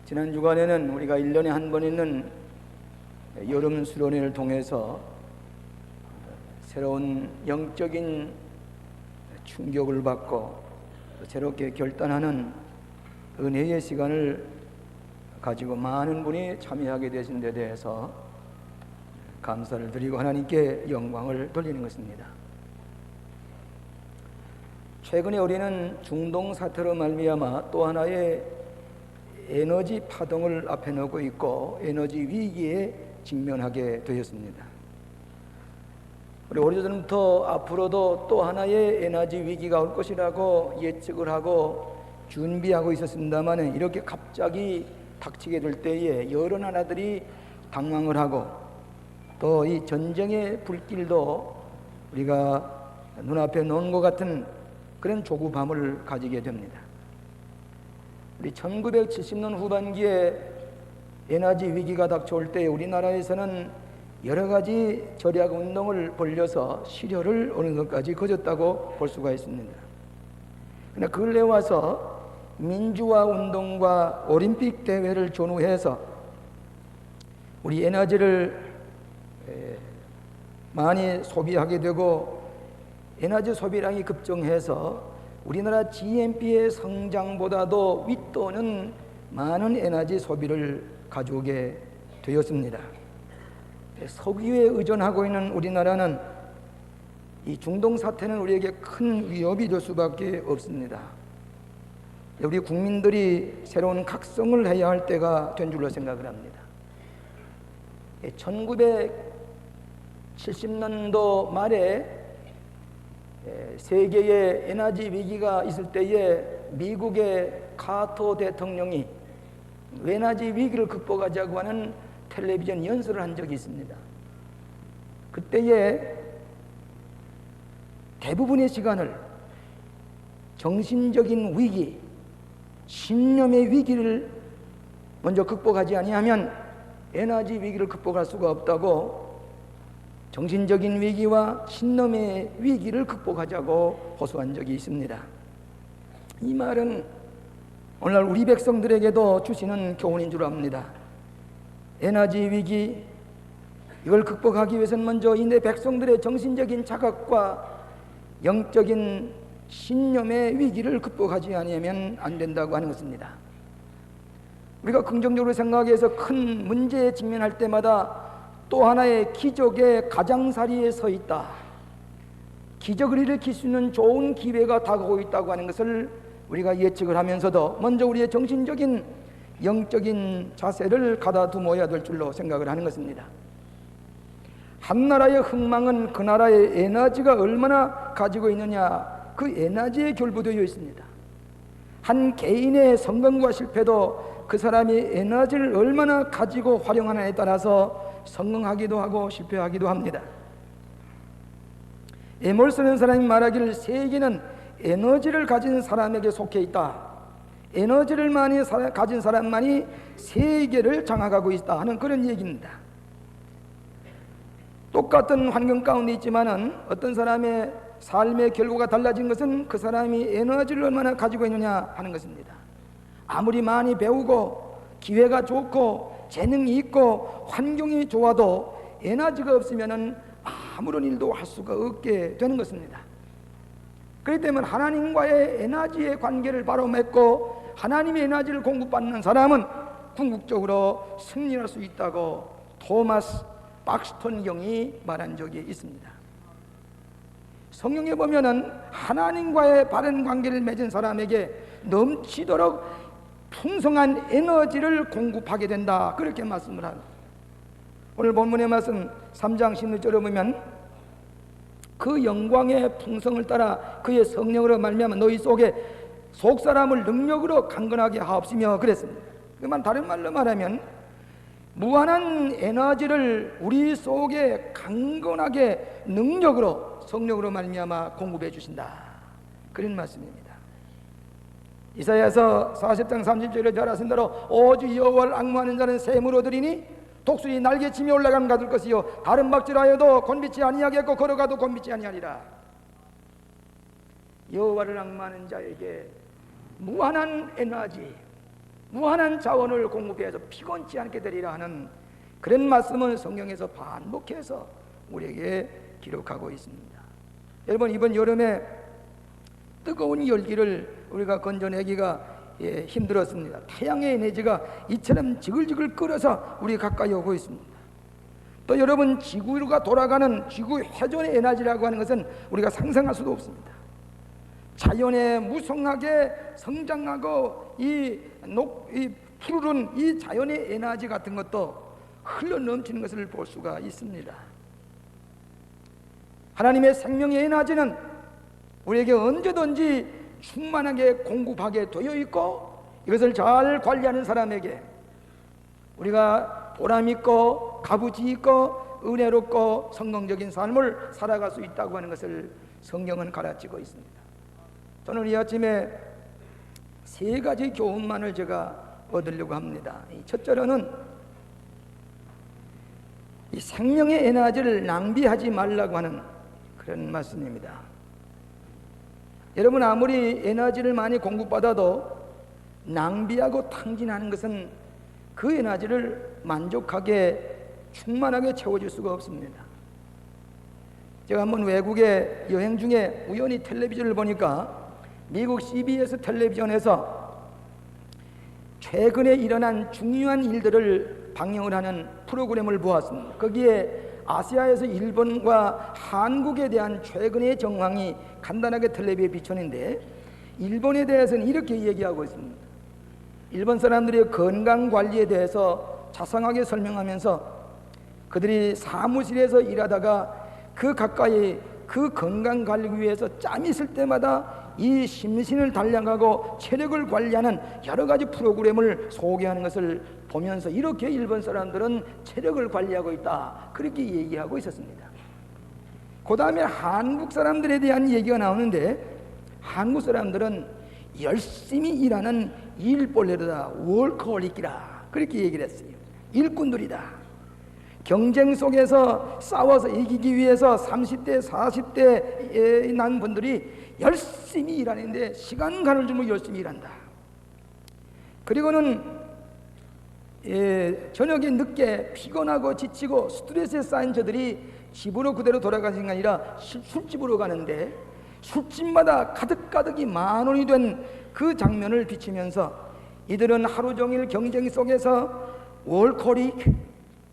지난 주간에는 우리가 1년에 한 번 있는 여름 수련회를 통해서 새로운 영적인 충격을 받고 새롭게 결단하는 은혜의 시간을 가지고 많은 분이 참여하게 되신 데 대해서 감사를 드리고 하나님께 영광을 돌리는 것입니다. 최근에 우리는 중동 사태로 말미암아 또 하나의 에너지 파동을 앞에 놓고 있고 에너지 위기에 직면하게 되었습니다. 우리 오래전부터 앞으로도 또 하나의 에너지 위기가 올 것이라고 예측을 하고 준비하고 있었습니다만, 이렇게 갑자기 닥치게 될 때에 여러 나라들이 당황을 하고 또 이 전쟁의 불길도 우리가 눈앞에 놓은 것 같은 그런 조급함을 가지게 됩니다. 우리 1970년 후반기에 에너지 위기가 닥쳐올 때 우리나라에서는 여러 가지 절약 운동을 벌려서 실효를 어느 것까지 거뒀다고 볼 수가 있습니다. 그러나 근래 와서 민주화 운동과 올림픽 대회를 전후해서 우리 에너지를 많이 소비하게 되고 에너지 소비량이 급증해서 우리나라 GNP의 성장보다도 윗도는 많은 에너지 소비를 가져오게 되었습니다. 석유에 의존하고 있는 우리나라는 이 중동 사태는 우리에게 큰 위협이 될 수밖에 없습니다. 우리 국민들이 새로운 각성을 해야 할 때가 된 줄로 생각을 합니다. 1970년도 말에 세계의 에너지 위기가 있을 때에 미국의 카터 대통령이 에너지 위기를 극복하자고 하는 텔레비전 연설을 한 적이 있습니다. 그때에 대부분의 시간을 정신적인 위기, 신념의 위기를 먼저 극복하지 아니하면 에너지 위기를 극복할 수가 없다고, 정신적인 위기와 신념의 위기를 극복하자고 호소한 적이 있습니다. 이 말은 오늘날 우리 백성들에게도 주시는 교훈인 줄 압니다. 에너지 위기, 이걸 극복하기 위해서는 먼저 이 내 백성들의 정신적인 자각과 영적인 신념의 위기를 극복하지 아니하면 안 된다고 하는 것입니다. 우리가 긍정적으로 생각해서 큰 문제에 직면할 때마다 또 하나의 기적의 가장자리에 서 있다, 기적을 일으킬 수 있는 좋은 기회가 다가오고 있다고 하는 것을 우리가 예측을 하면서도 먼저 우리의 정신적인 영적인 자세를 가다두어야 될 줄로 생각을 하는 것입니다. 한 나라의 흥망은 그 나라의 에너지가 얼마나 가지고 있느냐, 그 에너지에 결부되어 있습니다. 한 개인의 성공과 실패도 그 사람이 에너지를 얼마나 가지고 활용하느냐에 따라서 성공하기도 하고 실패하기도 합니다. 에몰 쓰는 사람이 말하기를 세계는 에너지를 가진 사람에게 속해 있다, 에너지를 많이 가진 사람만이 세계를 장악하고 있다 하는 그런 얘기입니다. 똑같은 환경 가운데 있지만은 어떤 사람의 삶의 결과가 달라진 것은 그 사람이 에너지를 얼마나 가지고 있느냐 하는 것입니다. 아무리 많이 배우고 기회가 좋고 재능이 있고 환경이 좋아도 에너지가 없으면은 아무런 일도 할 수가 없게 되는 것입니다. 그렇기 때문에 하나님과의 에너지의 관계를 바로 맺고 하나님의 에너지를 공급받는 사람은 궁극적으로 승리할 수 있다고 토마스 박스턴 경이 말한 적이 있습니다. 성경에 보면은 하나님과의 바른 관계를 맺은 사람에게 넘치도록 풍성한 에너지를 공급하게 된다, 그렇게 말씀을 합니다. 오늘 본문의 말씀 3장 16절에 보면 그 영광의 풍성을 따라 그의 성령으로 말미암아 너희 속에 속사람을 능력으로 강건하게 하옵시며 그랬습니다. 그만 다른 말로 말하면 무한한 에너지를 우리 속에 강건하게 능력으로 성령으로 말미암아 공급해 주신다, 그런 말씀입니다. 이사야서 40장 30절에 잘 아신 대로 오직 여호와를 앙무하는 자는 샘을 얻으리니 독수리 날개치며 올라가면 가둘 것이요 다른 박질하여도 곤비치 아니하겠고 걸어가도 곤비치 아니하리라. 여호와를 앙무하는 자에게 무한한 에너지, 무한한 자원을 공급해서 피곤치 않게 되리라 하는 그런 말씀을 성경에서 반복해서 우리에게 기록하고 있습니다. 여러분, 이번 여름에 뜨거운 열기를 우리가 건져내기가 힘들었습니다. 태양의 에너지가 이처럼 지글지글 끓어서 우리 가까이 오고 있습니다. 또 여러분, 지구가 돌아가는 지구 회전의 에너지라고 하는 것은 우리가 상상할 수도 없습니다. 자연에 무성하게 성장하고 이 푸르른 이 자연의 에너지 같은 것도 흘러 넘치는 것을 볼 수가 있습니다. 하나님의 생명의 에너지는 우리에게 언제든지 충만하게 공급하게 되어 있고, 이것을 잘 관리하는 사람에게 우리가 보람있고 값어치있고 은혜롭고 성공적인 삶을 살아갈 수 있다고 하는 것을 성경은 가르치고 있습니다. 저는 이 아침에 세 가지 교훈만을 제가 얻으려고 합니다. 첫째로는 이 생명의 에너지를 낭비하지 말라고 하는 그런 말씀입니다. 여러분, 아무리 에너지를 많이 공급받아도 낭비하고 탕진하는 것은 그 에너지를 만족하게 충만하게 채워줄 수가 없습니다. 제가 한번 외국에 여행 중에 우연히 텔레비전을 보니까 미국 CBS 텔레비전에서 최근에 일어난 중요한 일들을 방영을 하는 프로그램을 보았습니다. 거기에 아시아에서 일본과 한국에 대한 최근의 정황이 간단하게 텔레비에 비쳤는데, 일본에 대해서는 이렇게 얘기하고 있습니다. 일본 사람들의 건강관리에 대해서 자상하게 설명하면서 그들이 사무실에서 일하다가 그 가까이 그 건강관리 위해서 짬이 있을 때마다 이 심신을 단련하고 체력을 관리하는 여러 가지 프로그램을 소개하는 것을 보면서 이렇게 일본 사람들은 체력을 관리하고 있다, 그렇게 얘기하고 있었습니다. 그 다음에 한국 사람들에 대한 얘기가 나오는데, 한국 사람들은 열심히 일하는 일벌레다, 월커홀릭이라, 그렇게 얘기를 했어요. 일꾼들이다. 경쟁 속에서 싸워서 이기기 위해서 30대 40대에 난 분들이 열심히 일하는데 시간 가는 줄 모르고 열심히 일한다. 그리고는 저녁에 늦게 피곤하고 지치고 스트레스에 쌓인 저들이 집으로 그대로 돌아가는 게 아니라 술집으로 가는데, 술집마다 가득가득이 만원이 된 그 장면을 비치면서 이들은 하루 종일 경쟁 속에서 월커릭,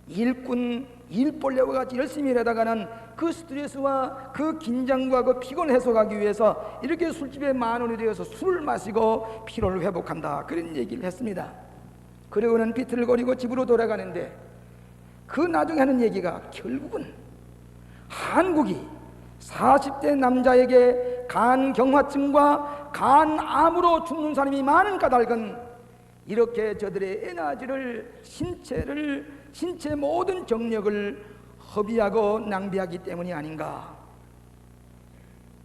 일꾼, 일벌레와 같이 열심히 일하다가는 그 스트레스와 그 긴장과 그 피곤을 해소하기 위해서 이렇게 술집에 만원이 되어서 술을 마시고 피로를 회복한다, 그런 얘기를 했습니다. 그리고는 비틀거리고 집으로 돌아가는데, 그 나중에 하는 얘기가 결국은 한국이 40대 남자에게 간경화증과 간암으로 죽는 사람이 많은 까닭은 이렇게 저들의 에너지를, 신체 모든 정력을 허비하고 낭비하기 때문이 아닌가.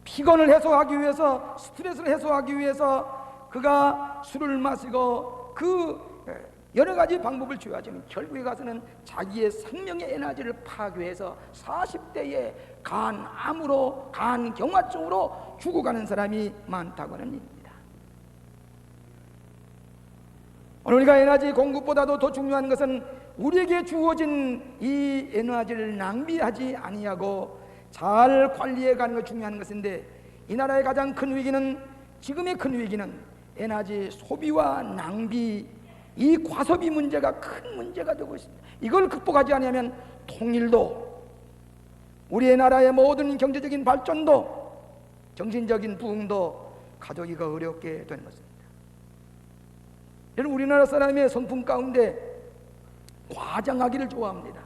피곤을 해소하기 위해서, 스트레스를 해소하기 위해서 그가 술을 마시고 그 여러 가지 방법을 취하지만 결국에 가서는 자기의 생명의 에너지를 파괴해서 40대에 간암으로, 간경화증으로 죽어가는 사람이 많다고 하는 일입니다. 오늘 우리가 에너지 공급보다도 더 중요한 것은 우리에게 주어진 이 에너지를 낭비하지 아니하고 잘 관리해 가는 것이 중요한 것인데, 이 나라의 가장 큰 위기는, 지금의 큰 위기는 에너지 소비와 낭비, 이 과소비 문제가 큰 문제가 되고 있습니다. 이걸 극복하지 않으면 통일도, 우리의 나라의 모든 경제적인 발전도, 정신적인 부흥도 가져오기가 어렵게 되는 것입니다. 여러분, 우리나라 사람의 성품 가운데 과장하기를 좋아합니다.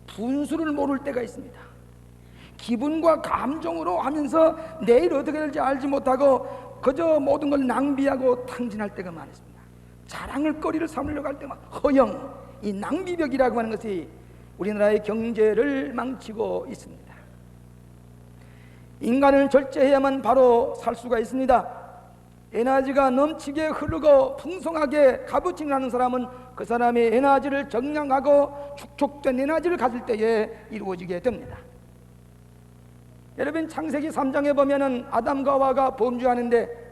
분수를 모를 때가 있습니다. 기분과 감정으로 하면서 내일 어떻게 될지 알지 못하고 그저 모든 걸 낭비하고 탕진할 때가 많습니다. 자랑을 거리를 삼으려고 할 때만 허영, 이 낭비벽이라고 하는 것이 우리나라의 경제를 망치고 있습니다. 인간을 절제해야만 바로 살 수가 있습니다. 에너지가 넘치게 흐르고 풍성하게 값어치를 하는 사람은 그 사람의 에너지를 정량하고 축적된 에너지를 가질 때에 이루어지게 됩니다. 여러분, 창세기 3장에 보면은 아담과 하와가 범죄하는데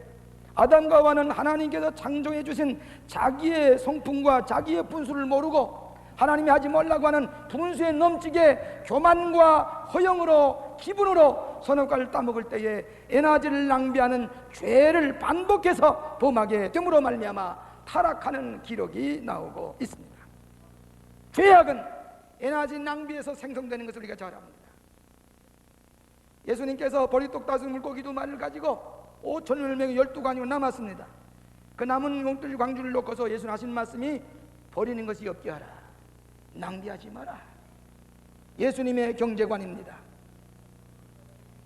아담과 하와는 하나님께서 창조해 주신 자기의 성품과 자기의 분수를 모르고 하나님이 하지 말라고 하는 분수에 넘치게 교만과 허영으로 기분으로 선악과를 따먹을 때에 에너지를 낭비하는 죄를 반복해서 범하게 됨으로 말미암아 타락하는 기록이 나오고 있습니다. 죄악은 에너지 낭비에서 생성되는 것을 우리가 잘 압니다. 예수님께서 보리떡 5 물고기 2마리를 가지고 5천을 먹여 12가지가 남았습니다. 그 남은 용들 광주를 놓고서 예수님 하신 말씀이 버리는 것이 없게 하라, 낭비하지 마라. 예수님의 경제관입니다.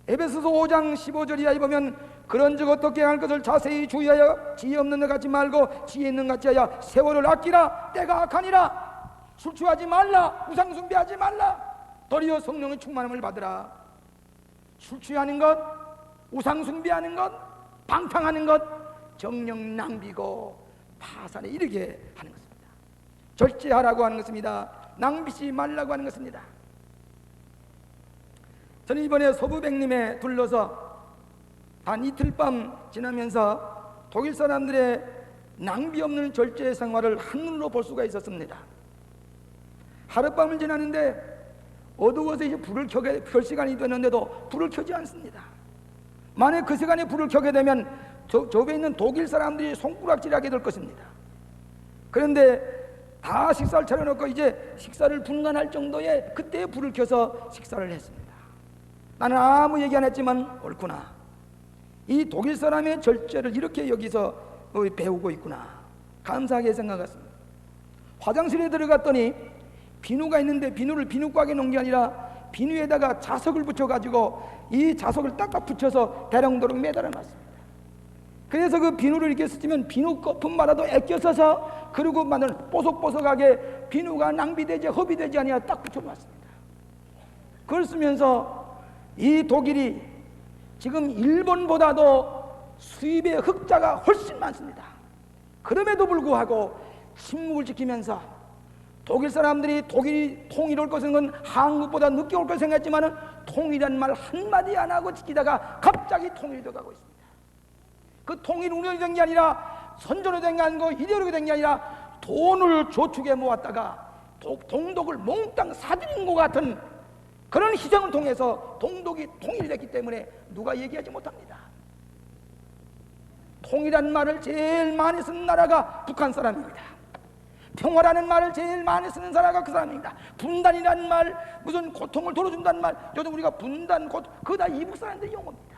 에베소서 5장 15절 이하에 보면 그런즉 어떻게 할 것을 자세히 주의하여 지혜 없는 것 같지 말고 지혜 있는 것 같이 하여 세월을 아끼라. 때가 악하니라. 술 취하지 말라. 우상 숭배하지 말라. 도리어 성령의 충만함을 받으라. 술 취하는 것, 우상 숭배하는 것, 방탕하는 것 정령 낭비고 파산에 이르게 하는 것입니다. 절제하라고 하는 것입니다. 낭비지 말라고 하는 것입니다. 저는 이번에 소부백림에 둘러서 단 이틀 밤 지나면서 독일 사람들의 낭비 없는 절제 생활을 한눈으로 볼 수가 있었습니다. 하룻밤을 지나는데 어두워서 이제 불을 켜게 켤 시간이 됐는데도 불을 켜지 않습니다. 만약 그 시간에 불을 켜게 되면 저에 있는 독일 사람들이 손가락질하게 될 것입니다. 그런데 다 식사를 차려놓고 이제 식사를 분간할 정도의 그때 불을 켜서 식사를 했습니다. 나는 아무 얘기 안 했지만 옳구나, 이 독일 사람의 절제를 이렇게 여기서 배우고 있구나, 감사하게 생각했습니다. 화장실에 들어갔더니 비누가 있는데 비누를 비누곽에 놓은 게 아니라 비누에다가 자석을 붙여가지고 이 자석을 딱딱 붙여서 대롱도록 매달아 놨습니다. 그래서 그 비누를 이렇게 쓰면 비누 거품 말아도 애껴 써서 그리고 만들 뽀석뽀석하게 비누가 낭비되지 허비되지 아니하 딱 붙여놨습니다. 그걸 쓰면서 이 독일이 지금 일본보다도 수입의 흑자가 훨씬 많습니다. 그럼에도 불구하고 침묵을 지키면서 독일 사람들이 독일이 통일 올 것은 건 한국보다 늦게 올 걸 생각했지만 통일이란 말 한마디 안 하고 지키다가 갑자기 통일이 돼가고 있습니다. 그 통일이 운영이 된 게 아니라 선전이 된 게 아니고 이대로 된 게 아니라 돈을 저축해 모았다가 동독을 몽땅 사들인 것 같은 그런 희생을 통해서 동독이 통일이 됐기 때문에 누가 얘기하지 못합니다. 통일이란 말을 제일 많이 쓰는 나라가 북한 사람입니다. 평화라는 말을 제일 많이 쓰는 사람이 그 사람입니다. 분단이라는 말, 무슨 고통을 덜어준다는 말, 요즘 우리가 분단, 그거 다 이북 사람들의 용어입니다.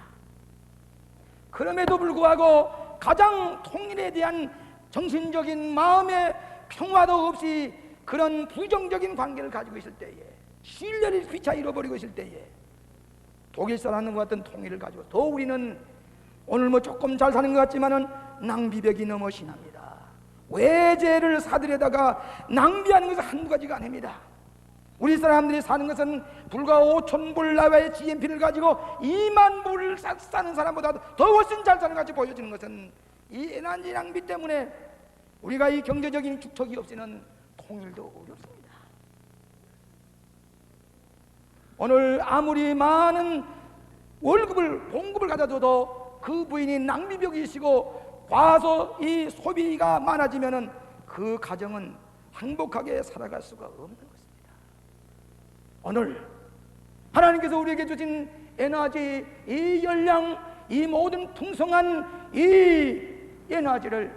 그럼에도 불구하고 가장 통일에 대한 정신적인 마음의 평화도 없이 그런 부정적인 관계를 가지고 있을 때에, 신뢰를 피차 잃어버리고 있을 때에 독일 사람과 같은 통일을 가지고 더 우리는 오늘 뭐 조금 잘 사는 것 같지만은 낭비벽이 너무 심합니다. 외제를 사들여다가 낭비하는 것은 한두 가지가 아닙니다. 우리 사람들이 사는 것은 불과 5,000불 나와의 GNP를 가지고 2만 불을 사는 사람보다 더 훨씬 잘 사는 것 같이 보여지는 것은 이 에너지 낭비 때문에 우리가 이 경제적인 축척이 없이는 통일도 어렵습니다. 오늘 아무리 많은 월급을 봉급을 가져도 그 부인이 낭비벽이시고 과소 이 소비가 많아지면은 그 가정은 행복하게 살아갈 수가 없는 것입니다. 오늘 하나님께서 우리에게 주신 에너지, 이 열량, 이 모든 풍성한 이 에너지를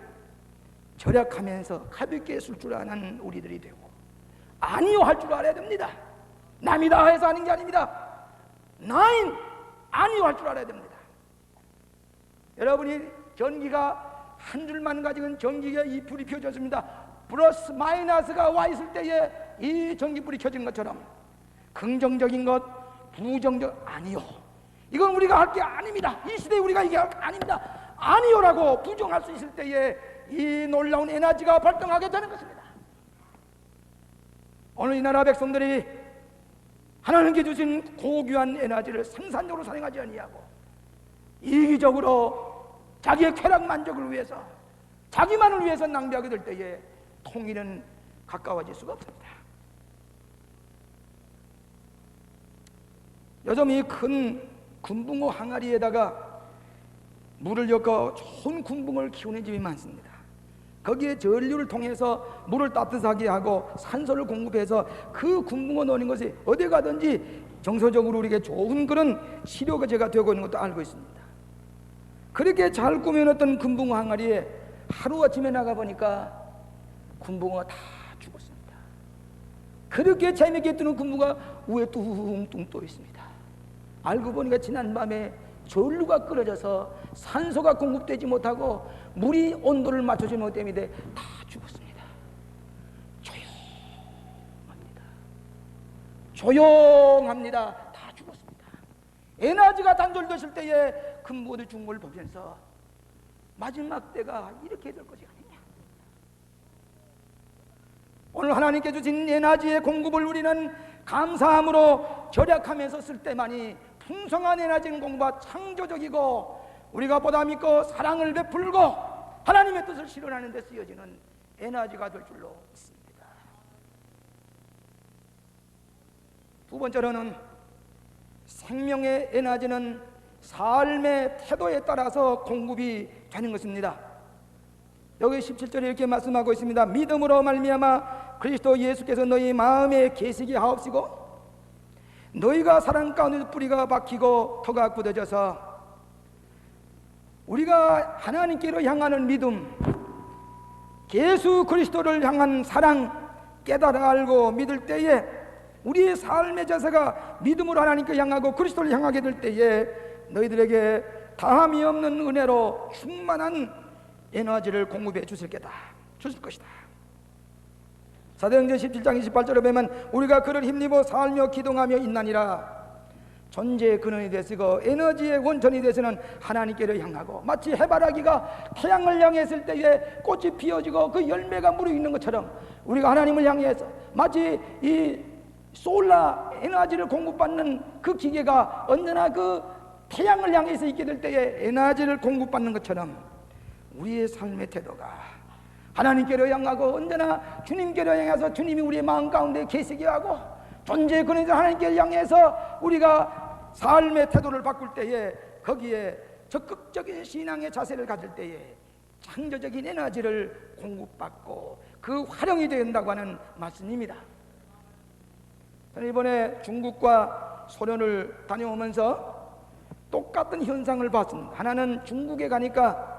절약하면서 가볍게 쓸 줄 아는 우리들이 되고 아니요 할 줄 알아야 됩니다. 남이다 해서 하는 게 아닙니다. 나인 아니요 할 줄 알아야 됩니다. 여러분이 전기가 한 줄만 가지고는 전기가 이 불이 켜졌습니다. 플러스 마이너스가 와 있을 때에 이 전기불이 켜진 것처럼 긍정적인 것, 부정적 아니요. 이건 우리가 할 게 아닙니다. 이 시대에 우리가 이게 할 게 아닙니다. 아니요라고 부정할 수 있을 때에 이 놀라운 에너지가 발동하게 되는 것입니다. 오늘 이 나라 백성들이 하나님께 주신 고귀한 에너지를 생산적으로 사용하지 아니하고 이기적으로 자기의 쾌락 만족을 위해서 자기만을 위해서 낭비하게 될 때에 통일은 가까워질 수가 없습니다. 요즘 이 큰 금붕어 항아리에다가 물을 엮어 좋은 군붕을 키우는 집이 많습니다. 거기에 전류를 통해서 물을 따뜻하게 하고 산소를 공급해서 그 군붕어 놓는 것이 어디 가든지 정서적으로 우리에게 좋은 그런 치료제가 되고 있는 것도 알고 있습니다. 그렇게 잘 꾸며놨던 군붕어 항아리에 하루아침에 나가보니까 군붕어가 다 죽었습니다. 그렇게 재미있게 뜨는 군붕어가 위에 뚱뚱 떠 있습니다. 알고 보니까 지난밤에 전류가 끊어져서 산소가 공급되지 못하고 물이 온도를 맞춰주지 못하기 때문에 다 죽었습니다. 조용합니다. 다 죽었습니다. 에너지가 단절됐을 때에 군붕어들 죽은 걸 보면서 마지막 때가 이렇게 될 것이 아니냐. 오늘 하나님께 주신 에너지의 공급을 우리는 감사함으로 절약하면서 쓸 때만이 풍성한 에너지는 공부가 창조적이고 우리가 보다 믿고 사랑을 베풀고 하나님의 뜻을 실현하는 데 쓰여지는 에너지가 될 줄로 믿습니다. 두 번째로는 생명의 에너지는 삶의 태도에 따라서 공급이 되는 것입니다. 여기 17절에 이렇게 말씀하고 있습니다. 믿음으로 말미암아 그리스도 예수께서 너희 마음에 계시게 하옵시고 너희가 사랑 가운데 뿌리가 박히고 터가 굳어져서 우리가 하나님께로 향하는 믿음, 예수 그리스도를 향한 사랑 깨달아 알고 믿을 때에 우리의 삶의 자세가 믿음으로 하나님께 향하고 그리스도를 향하게 될 때에 너희들에게 다함이 없는 은혜로 충만한 에너지를 공급해 주실 것이다. 사도행전 17장 28절에 보면 우리가 그를 힘입어 살며 기동하며 있나니라. 존재의 근원이 되시고 에너지의 원천이 되시는 하나님께를 향하고 마치 해바라기가 태양을 향했을 때에 꽃이 피어지고 그 열매가 무르익는 것처럼 우리가 하나님을 향해서 마치 이 솔라 에너지를 공급받는 그 기계가 언제나 그 태양을 향해서 있게 될 때에 에너지를 공급받는 것처럼 우리의 삶의 태도가 하나님께로 향하고 언제나 주님께로 향해서 주님이 우리의 마음 가운데 계시게 하고 존재의 근원인 하나님께를 향해서 우리가 삶의 태도를 바꿀 때에 거기에 적극적인 신앙의 자세를 가질 때에 창조적인 에너지를 공급받고 그 활용이 된다고 하는 말씀입니다. 저는 이번에 중국과 소련을 다녀오면서 똑같은 현상을 봤습니다. 하나는 중국에 가니까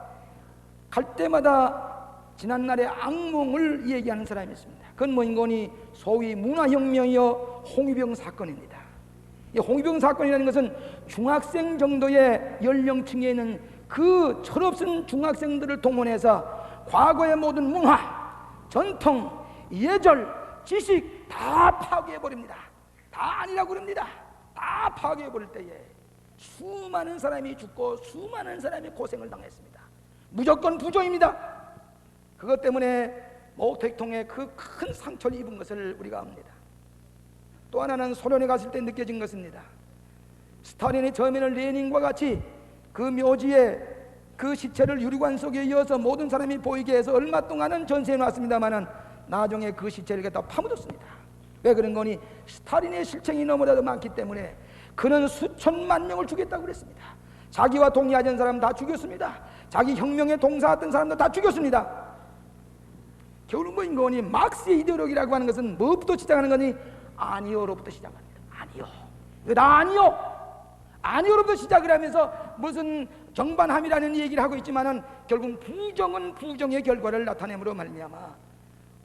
갈 때마다 지난날의 악몽을 얘기하는 사람이 있습니다. 그건 뭐인거니 소위 문화혁명이요 홍위병 사건입니다. 이 홍위병 사건이라는 것은 중학생 정도의 연령층에 있는 그 철없은 중학생들을 동원해서 과거의 모든 문화, 전통, 예절, 지식 다 파괴해버립니다. 다 아니라고 그럽니다. 다 파괴해버릴 때에 수많은 사람이 죽고 수많은 사람이 고생을 당했습니다. 무조건 부조입니다. 그것 때문에 모택통에 그 큰 상처를 입은 것을 우리가 압니다. 또 하나는 소련에 갔을 때 느껴진 것입니다. 스탈린이 처음에는 레닌과 같이 그 묘지에 그 시체를 유리관 속에 이어서 모든 사람이 보이게 해서 얼마 동안은 전시해 놨습니다마는 나중에 그 시체를 갖다 파묻었습니다. 왜 그런 거니? 스탈린의 실청이 너무나도 많기 때문에 그는 수천만 명을 죽였다고 그랬습니다. 자기와 동의하던 사람 다 죽였습니다. 자기 혁명에 동사했던 사람도 다 죽였습니다. 결국 뭐인 거니? 막스의 이데올로기라고 하는 것은 뭐부터 시작하는 거니? 아니오로부터 시작합니다. 아니오. 이거 다 아니오. 아니오로부터 시작을 하면서 무슨 정반함이라는 얘기를 하고 있지만은 결국 부정은 부정의 결과를 나타내므로 말미암아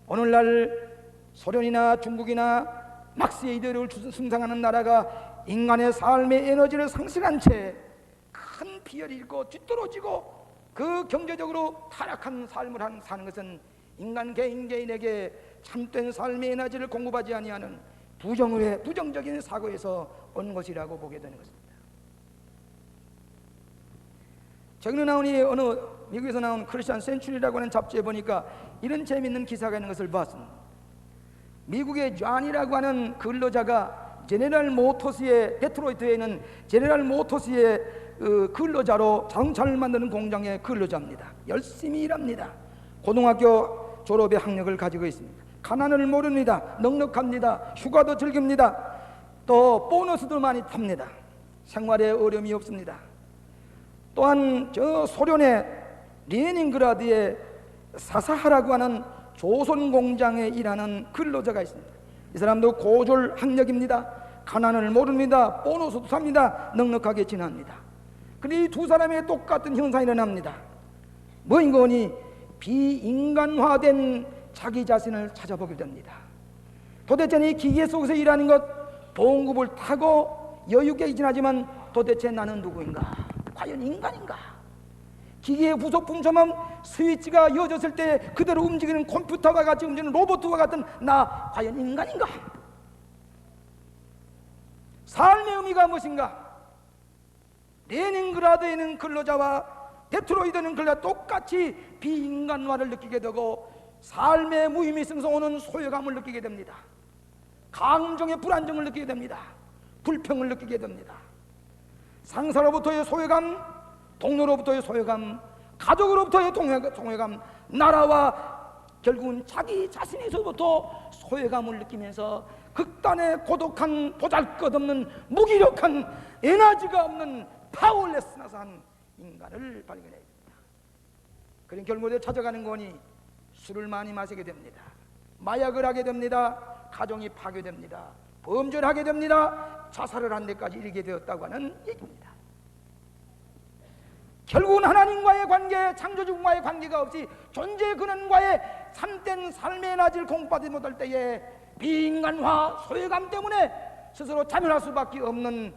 오늘날 소련이나 중국이나 막스의 이데올로기를 숭상하는 나라가 인간의 삶의 에너지를 상실한 채 큰 피해를 입고 뒤떨어지고 그 경제적으로 타락한 삶을 사는 것은 인간 개인에게 참된 삶의 에너지를 공급하지 아니하는 부정적인 사고에서 온 것이라고 보게 되는 것입니다. 최근에 나온 어느 미국에서 나온 크리스천 센츄리라고 하는 잡지에 보니까 이런 재미있는 기사가 있는 것을 봤습니다. 미국의 존이라고 하는 근로자가 제네럴 모터스의 데트로이트에 있는 제네럴 모터스의 근로자로 자동차를 만드는 공장의 근로자입니다. 열심히 일합니다. 고등학교 졸업의 학력을 가지고 있습니다. 가난을 모릅니다. 넉넉합니다. 휴가도 즐깁니다. 또 보너스도 많이 탑니다. 생활에 어려움이 없습니다. 또한 저 소련의 레닌그라드의 사사하라고 하는 조선 공장에 일하는 근로자가 있습니다. 이 사람도 고졸 학력입니다. 가난을 모릅니다. 보너스도 삽니다. 넉넉하게 지납니다. 그런데 이 두 사람의 똑같은 현상이 일어납니다. 뭐인 거니? 비인간화된 자기 자신을 찾아보게 됩니다. 도대체 이 기계 속에서 일하는 것, 봉급을 타고 여유있게 지나지만 도대체 나는 누구인가? 과연 인간인가? 기계의 부속품처럼 스위치가 이어졌을 때 그대로 움직이는 컴퓨터와 같이 움직이는 로봇과 같은 나, 과연 인간인가? 삶의 의미가 무엇인가? 레닌그라드에 있는 근로자와 데트로이트는 근로자 똑같이 비인간화를 느끼게 되고 삶의 무의미성에서 오는 소외감을 느끼게 됩니다. 감정의 불안정을 느끼게 됩니다. 불평을 느끼게 됩니다. 상사로부터의 소외감, 동료로부터의 소외감, 가족으로부터의 소외감, 나라와 결국은 자기 자신에서부터 소외감을 느끼면서 극단의 고독한 보잘것없는 무기력한 에너지가 없는 파워레스한 인간을 발견해야 됩니다. 그런 결국에 찾아가는 거니 술을 많이 마시게 됩니다. 마약을 하게 됩니다. 가정이 파괴됩니다. 범죄를 하게 됩니다. 자살을 한 데까지 이르게 되었다고 하는 얘기입니다. 결국은 하나님과의 관계, 창조주와의 관계가 없이 존재 근원과의 참된 삶의 에너지를 공부하지 못할 때에 비인간화, 소외감 때문에 스스로 자멸할 수밖에 없는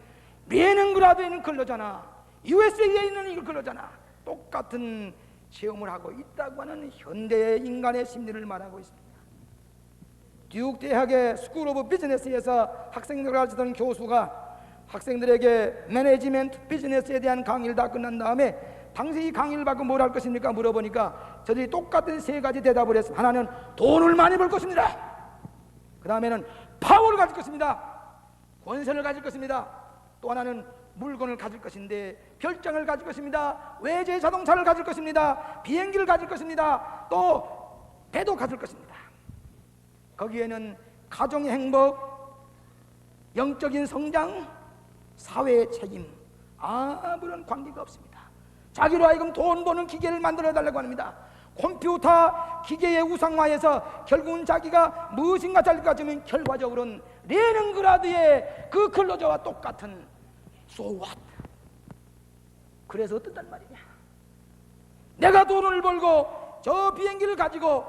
레닌그라드에 있는 근로자나 USA에 있는 이 근로자나 똑같은 체험을 하고 있다고 하는 현대의 인간의 심리를 말하고 있습니다. 뉴욕 대학의 스쿨 오브 비즈니스에서 학생들을 가르치던 교수가 학생들에게 매니지먼트 비즈니스에 대한 강의를 다 끝난 다음에 당시 이 강의를 받고 뭘 할 것입니까? 물어보니까 저들이 똑같은 세 가지 대답을 했습니다. 하나는 돈을 많이 벌 것입니다. 그 다음에는 파워를 가질 것입니다. 권세를 가질 것입니다. 또 하나는 물건을 가질 것인데 별장을 가질 것입니다. 외제 자동차를 가질 것입니다. 비행기를 가질 것입니다. 또 배도 가질 것입니다. 거기에는 가정의 행복, 영적인 성장, 사회의 책임 아무런 관계가 없습니다. 자기로 하여금 돈 버는 기계를 만들어 달라고 합니다. 컴퓨터 기계의 우상화에서 결국은 자기가 무엇인가 잘 가지면 결과적으로는 레닌그라드의 그 근로자와 똑같은 So what? 그래서 어떻단 말이냐? 내가 돈을 벌고 저 비행기를 가지고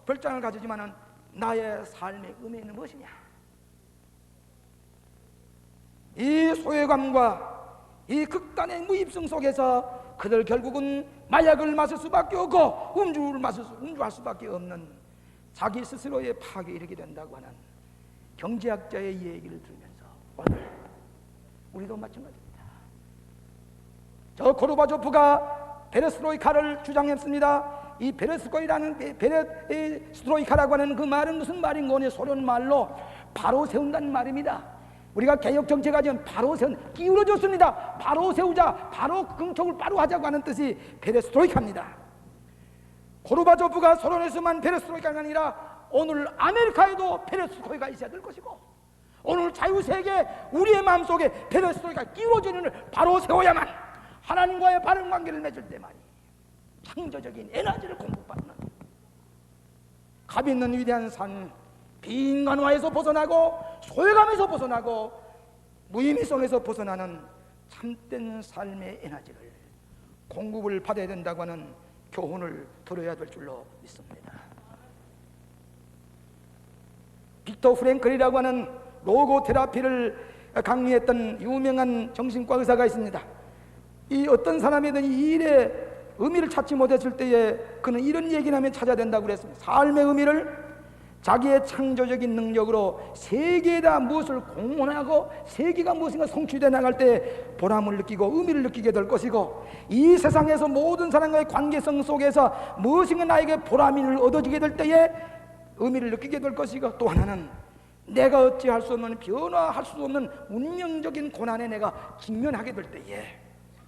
별장을 가지지만은 나의 삶의 의미는 무엇이냐? 이 소외감과 이 극단의 무입성 속에서 그들 결국은 마약을 마실 수밖에 없고 음주할 수밖에 없는 자기 스스로의 파괴에 이르게 된다고 하는 경제학자의 얘기를 들으면서 오늘 우리도 마찬가지입니다. 저 고르바초프가 베레스트로이카를 주장했습니다. 이 베레스트로이카라고 하는 그 말은 무슨 말인가? 소련 말로 바로 세운다는 말입니다. 우리가 개혁 정책 하면 바로 기울어졌습니다. 바로 세우자, 바로 긍정을 바로 하자고 하는 뜻이 베레스트로이카입니다. 고르바초프가 소련에서만 베레스트로이카가 아니라 오늘 아메리카에도 베레스트로이카가 있어야 될 것이고, 오늘 자유세계 우리의 마음속에 베레스트로이카가 기울어지는 바로 세워야만 하나님과의 바른 관계를 맺을 때만이 창조적인 에너지를 공급받는 값 있는 위대한 삶, 비인간화에서 벗어나고 소외감에서 벗어나고 무의미성에서 벗어나는 참된 삶의 에너지를 공급을 받아야 된다고 하는 교훈을 들어야 될 줄로 믿습니다. 빅터 프랭클이라고 하는 로고 테라피를 강의했던 유명한 정신과 의사가 있습니다. 이 어떤 사람이든 이 일의 의미를 찾지 못했을 때에 그는 이런 얘기를 하면 찾아야 된다고 그랬습니다. 삶의 의미를 자기의 창조적인 능력으로 세계에다 무엇을 공헌하고 세계가 무엇인가 성취되어 나갈 때 보람을 느끼고 의미를 느끼게 될 것이고, 이 세상에서 모든 사람과의 관계성 속에서 무엇인가 나에게 보람을 얻어지게 될 때에 의미를 느끼게 될 것이고, 또 하나는 내가 어찌할 수 없는 변화할 수 없는 운명적인 고난에 내가 직면하게 될 때에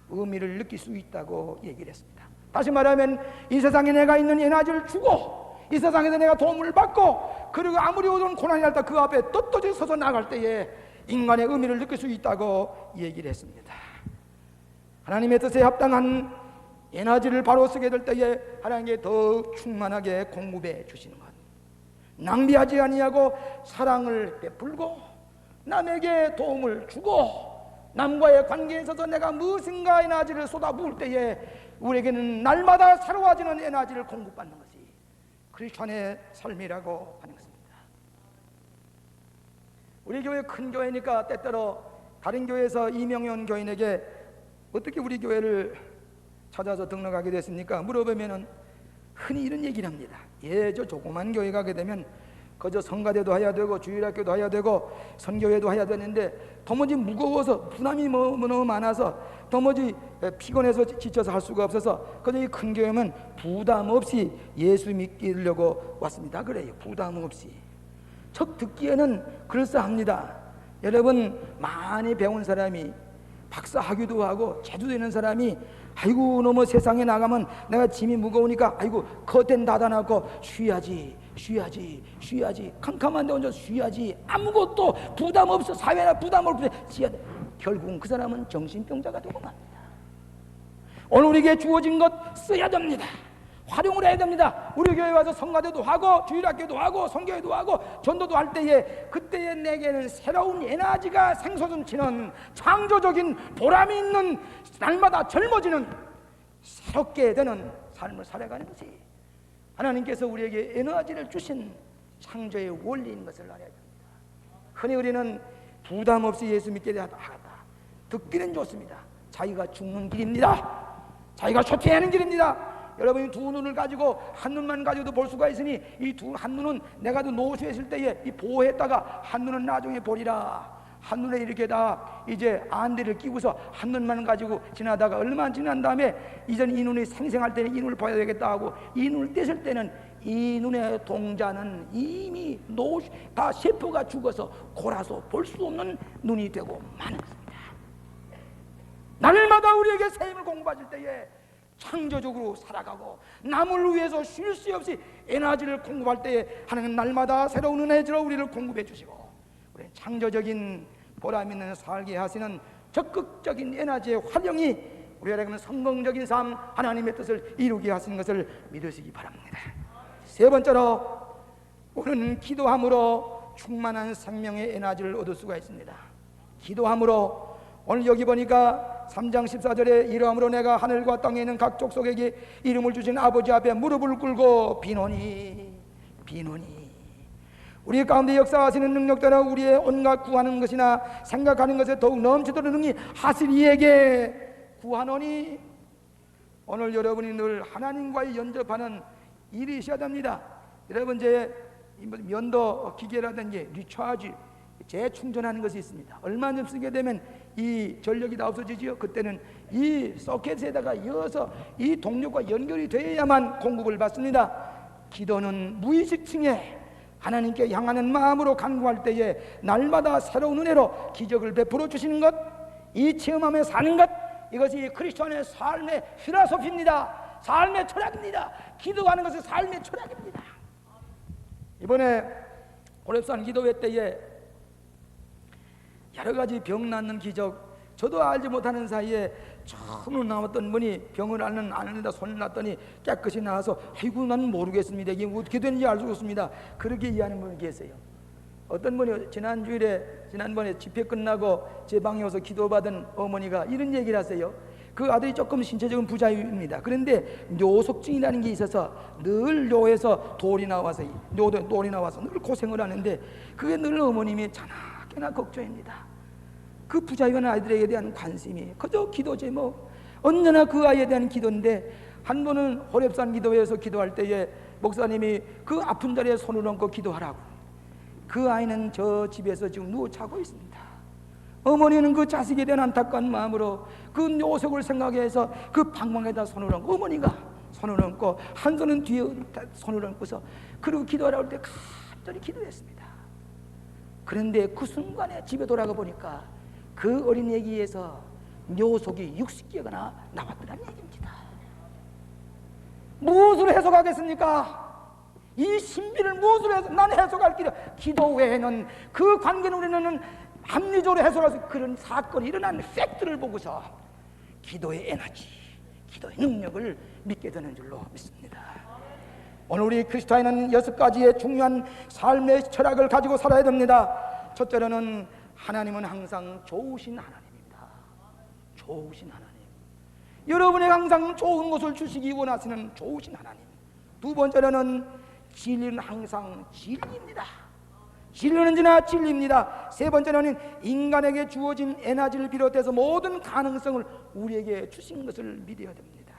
의미를 느낄 수 있다고 얘기를 했습니다. 다시 말하면 이 세상에 내가 있는 에너지를 주고 이 세상에서 내가 도움을 받고 그리고 아무리 어려운 고난이 날 때 그 앞에 떳떳이 서서 나갈 때에 인간의 의미를 느낄 수 있다고 얘기를 했습니다. 하나님의 뜻에 합당한 에너지를 바로 쓰게 될 때에 하나님께 더욱 충만하게 공급해 주시는 것, 낭비하지 아니하고 사랑을 베풀고 남에게 도움을 주고 남과의 관계에 있어서 내가 무엇인가 에너지를 쏟아부을 때에 우리에게는 날마다 새로워지는 에너지를 공급받는 것이 크리스천의 삶이라고 하는 것입니다. 우리 교회 큰 교회니까 때때로 다른 교회에서 이명해 온 교인에게 어떻게 우리 교회를 찾아서 등록하게 됐습니까? 물어보면은 흔히 이런 얘기를 합니다. 저 조그만 교회 가게 되면 그저 성가대도 해야 되고 주일학교도 해야 되고 선교회도 해야 되는데 도무지 무거워서 부담이 너무 많아서 도무지 피곤해서 지쳐서 할 수가 없어서 그저 이 큰 교회면 부담 없이 예수 믿기려고 왔습니다. 그래요. 부담 없이. 척 듣기에는 그럴싸합니다. 여러분, 많이 배운 사람이 박사학위도 하고 제주되는 사람이 아이고 너무 세상에 나가면 내가 짐이 무거우니까 아이고 커튼 닫아놓고 쉬어야지 캄캄한데 혼자 쉬어야지 아무것도 부담 없어 사회나 부담 없이 쉬어야 돼. 결국은 그 사람은 정신병자가 되고 맙니다. 오늘 우리에게 주어진 것 써야 됩니다. 활용을 해야 됩니다. 우리 교회 와서 성가대도 하고 주일학교도 하고 선교회도 하고 전도도 할 때에 그때에 내게는 새로운 에너지가 생솟음치는 창조적인 보람이 있는 날마다 젊어지는 새롭게 되는 삶을 살아가는 것이 하나님께서 우리에게 에너지를 주신 창조의 원리인 것을 알아야 됩니다. 흔히 우리는 부담 없이 예수 믿게 하다 듣기는 좋습니다. 자기가 죽는 길입니다. 자기가 쇠퇴하는 길입니다. 여러분이 두 눈을 가지고 한 눈만 가지고도 볼 수가 있으니 이 한 눈은 내가 노쇠 있을 때에 이 보호했다가 한 눈은 나중에 보리라. 한 눈에 이렇게 다 이제 안대를 끼고서 한 눈만 가지고 지나다가 얼마 지난 다음에 이전 이 눈이 생생할 때는 이 눈을 봐야 되겠다 하고 이 눈을 뗐을 때는 이 눈의 동자는 이미 다 세포가 죽어서 골아서 볼 수 없는 눈이 되고 마는 것입니다. 날마다 우리에게 새 힘을 공부하실 때에 창조적으로 살아가고 남을 위해서 쉴 새 없이 에너지를 공급할 때에 하나님은 날마다 새로운 은혜로 우리를 공급해 주시고 우리 창조적인 보람 있는 살게 하시는 적극적인 에너지의 활용이 우리에게는 성공적인 삶, 하나님의 뜻을 이루게 하시는 것을 믿으시기 바랍니다. 세 번째로 우리는 기도함으로 충만한 생명의 에너지를 얻을 수가 있습니다. 기도함으로 오늘 여기 보니까 3장 14절에 이러함으로 내가 하늘과 땅에 있는 각 족속에게 이름을 주신 아버지 앞에 무릎을 꿇고 비노니 우리 가운데 역사하시는 능력 따라 우리의 온갖 구하는 것이나 생각하는 것에 더욱 넘치도록 능히 하시리에게 구하노니. 오늘 여러분이 늘 하나님과의 연접하는 일이 있어야 됩니다. 여러분 제 면도 기계라든지 리차지 재충전하는 것이 있습니다. 얼마 좀 쓰게 되면 이 전력이 다 없어지죠. 그때는 이 소켓에다가 이어서 이 동력과 연결이 되어야만 공급을 받습니다. 기도는 무의식층에 하나님께 향하는 마음으로 간구할 때에 날마다 새로운 은혜로 기적을 베풀어 주시는 것, 이 체험하며 사는 것, 이것이 크리스천의 삶의 필라소피입니다. 삶의 철학입니다. 기도하는 것이 삶의 철학입니다. 이번에 호렙산 기도회 때에 여러 가지 병 낫는 기적, 저도 알지 못하는 사이에 처음으로 나왔던 분이 병을 앓는다 손을 놨더니 깨끗이 나와서 아이고 나는 모르겠습니다. 이게 어떻게 되는지 알 수 없습니다. 그렇게 이해하는 분이 계세요. 어떤 분이 지난번에 집회 끝나고 제 방에 와서 기도받은 어머니가 이런 얘기를 하세요. 그 아들이 조금 신체적인 부자입니다. 그런데 뇨석증이라는 게 있어서 늘 뇨에서 돌이 나와서 늘 고생을 하는데 그게 늘 어머님이 자나깨나 걱정입니다. 그 부자유한 아이들에게 대한 관심이 그저 기도지 뭐. 언제나 그 아이에 대한 기도인데 한 번은 호렙산 기도회에서 기도할 때에 목사님이 그 아픈 자리에 손을 얹고 기도하라고. 그 아이는 저 집에서 지금 누워 자고 있습니다. 어머니는 그 자식에 대한 안타까운 마음으로 그 뇨석을 생각해서 그 방망에다 손을 얹고 어머니가 손을 얹고 한 손은 뒤에 손을 얹고서 그리고 기도하라고 할 때 간절히 기도했습니다. 그런데 그 순간에 집에 돌아가 보니까 그 어린 애기에서 뇨속이 60개가 나왔더란 얘기입니다. 무엇으로 해석하겠습니까? 이 신비를 무엇으로 해서 난 해석할 길이 기도 외에는 그 관계는 우리는 합리적으로 해석할 수 그런 사건이 일어난 팩트를 보고서 기도의 에너지, 기도의 능력을 믿게 되는 줄로 믿습니다. 오늘 우리 그리스도인은 6가지의 중요한 삶의 철학을 가지고 살아야 됩니다. 첫째로는 하나님은 항상 좋으신 하나님입니다. 좋으신 하나님, 여러분에게 항상 좋은 것을 주시기 원하시는 좋으신 하나님. 두 번째로는 진리는 항상 진리입니다. 진리는 언제나 진리입니다. 세 번째로는 인간에게 주어진 에너지를 비롯해서 모든 가능성을 우리에게 주신 것을 믿어야 됩니다.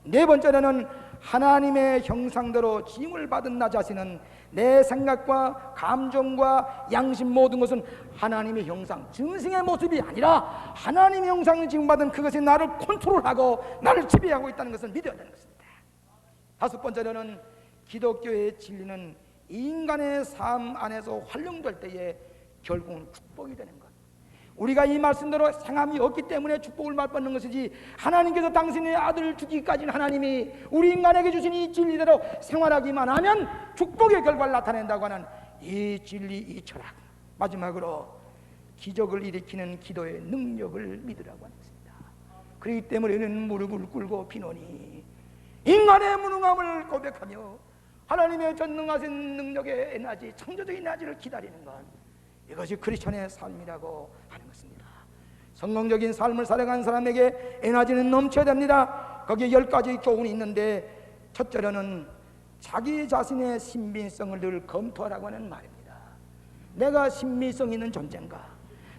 네 번째로는 하나님의 형상대로 지음을 받은 나 자신은 내 생각과 감정과 양심 모든 것은 하나님의 형상, 증승의 모습이 아니라 하나님의 형상을 지음받은 그것이 나를 컨트롤하고 나를 지배하고 있다는 것을 믿어야 되는 것입니다. 다섯 번째로는 기독교의 진리는 인간의 삶 안에서 활용될 때에 결국은 축복이 되는 것. 우리가 이 말씀대로 상함이 없기 때문에 축복을 맛받는 것이지, 하나님께서 당신의 아들을 주기까지는 하나님이 우리 인간에게 주신 이 진리대로 생활하기만 하면 축복의 결과를 나타낸다고 하는 이 진리, 이 철학. 마지막으로 기적을 일으키는 기도의 능력을 믿으라고 하는 것입니다. 그렇기 때문에 우리는 무릎을 꿇고 비노니 인간의 무능함을 고백하며 하나님의 전능하신 능력의 에너지, 창조적인 에너지를 기다리는 것, 이것이 크리스천의 삶이라고 하는 것입니다. 성공적인 삶을 살아가는 사람에게 에너지는 넘쳐야 됩니다. 거기에 10가지 교훈이 있는데, 첫째로는 자기 자신의 신빙성을 늘 검토하라고 하는 말입니다. 내가 신빙성 있는 존재인가?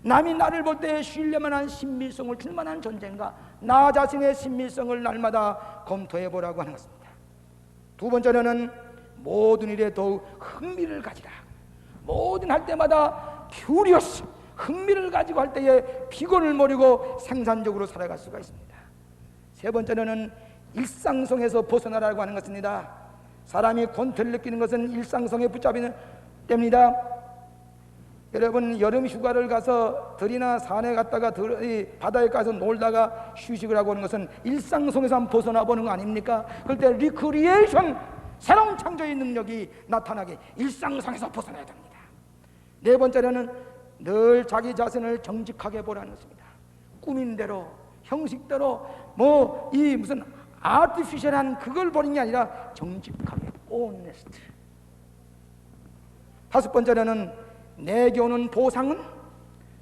남이 나를 볼 때 신뢰만한 신빙성을 줄 만한 존재인가? 나 자신의 신빙성을 날마다 검토해 보라고 하는 것입니다. 두 번째로는 모든 일에 더욱 흥미를 가지라. 모든 할 때마다 큐리어스, 흥미를 가지고 할 때에 피곤을 모르고 생산적으로 살아갈 수가 있습니다. 세 번째로는 일상성에서 벗어나라고 하는 것입니다. 사람이 권태를 느끼는 것은 일상성에 붙잡히는 때입니다. 여러분, 여름 휴가를 가서 들이나 산에 갔다가 바다에 가서 놀다가 휴식을 하고 오는 것은 일상성에서 한번 벗어나 보는 거 아닙니까? 그럴 때 리크리에이션, 새로운 창조의 능력이 나타나게 일상성에서 벗어나야 됩니다. 네 번째로는 늘 자기 자신을 정직하게 보라는 것입니다. 꾸민 대로, 형식대로 이 무슨 아티피셜한 그걸 보는 게 아니라 정직하게, 오네스트. 다섯 번째로는 내게 오는 보상은,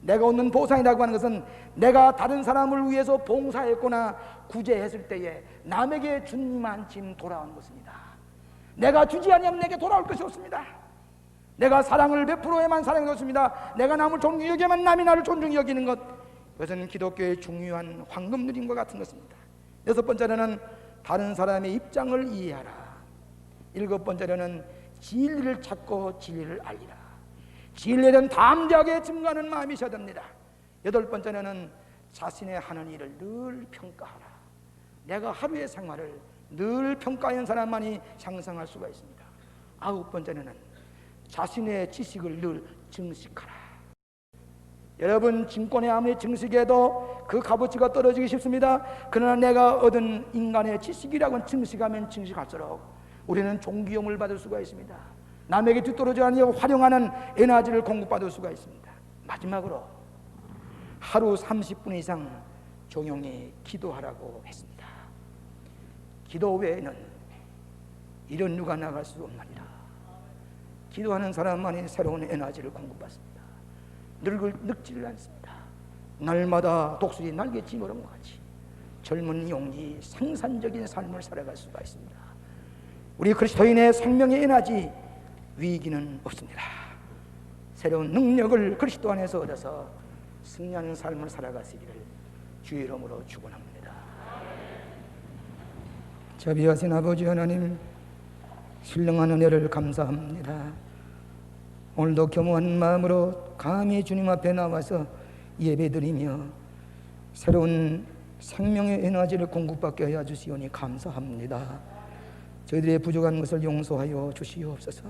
내가 얻는 보상이라고 하는 것은 내가 다른 사람을 위해서 봉사했거나 구제했을 때에 남에게 준 만큼 돌아오는 것입니다. 내가 주지 아니하면 내게 돌아올 것이 없습니다. 내가 사랑을 베풀어야만 사랑이 없습니다. 내가 남을 존중히 여기야만 남이 나를 존중히 여기는 것, 이것은 기독교의 중요한 황금 누림과 같은 것입니다. 여섯 번째로는 다른 사람의 입장을 이해하라. 일곱 번째로는 진리를 찾고 진리를 알리라. 진리는 담대하게 증거하는 마음이 있어야 됩니다. 여덟 번째는 자신의 하는 일을 늘 평가하라. 내가 하루의 생활을 늘 평가하는 사람만이 향상할 수가 있습니다. 아홉 번째는 자신의 지식을 늘 증식하라. 여러분, 증권에 아무리 증식해도 그 값어치가 떨어지기 쉽습니다. 그러나 내가 얻은 인간의 지식이라고는 증식하면 증식할수록 우리는 존귀함을 받을 수가 있습니다. 남에게 뒤떨어져 아니하고 활용하는 에너지를 공급받을 수가 있습니다. 마지막으로 하루 30분 이상 조용히 기도하라고 했습니다. 기도 외에는 이런 누가 나갈 수 없느니라. 기도하는 사람만이 새로운 에너지를 공급받습니다. 늙지를 않습니다. 날마다 독수리 날개 찌르는 것 같이 젊은 용기, 생산적인 삶을 살아갈 수가 있습니다. 우리 그리스도인의 생명의 에너지, 위기는 없습니다. 새로운 능력을 그리스도 안에서 얻어서 승리하는 삶을 살아가시기를 주의 이름으로 축원합니다. 자비하신 아버지 하나님, 신령한 은혜를 감사합니다. 오늘도 겸허한 마음으로 감히 주님 앞에 나와서 예배드리며 새로운 생명의 에너지를 공급받게 하여 주시오니 감사합니다. 저희들의 부족한 것을 용서하여 주시옵소서.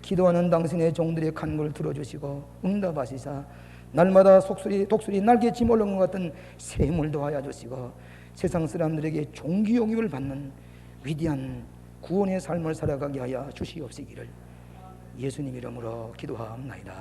기도하는 당신의 종들의 간구를 들어주시고 응답하시사 날마다 독수리 날개 찜올른 것 같은 샘을 더하여 주시고 세상 사람들에게 존귀 영입을 받는 위대한 구원의 삶을 살아가게 하여 주시옵시기를 예수님 이름으로 기도하옵나이다.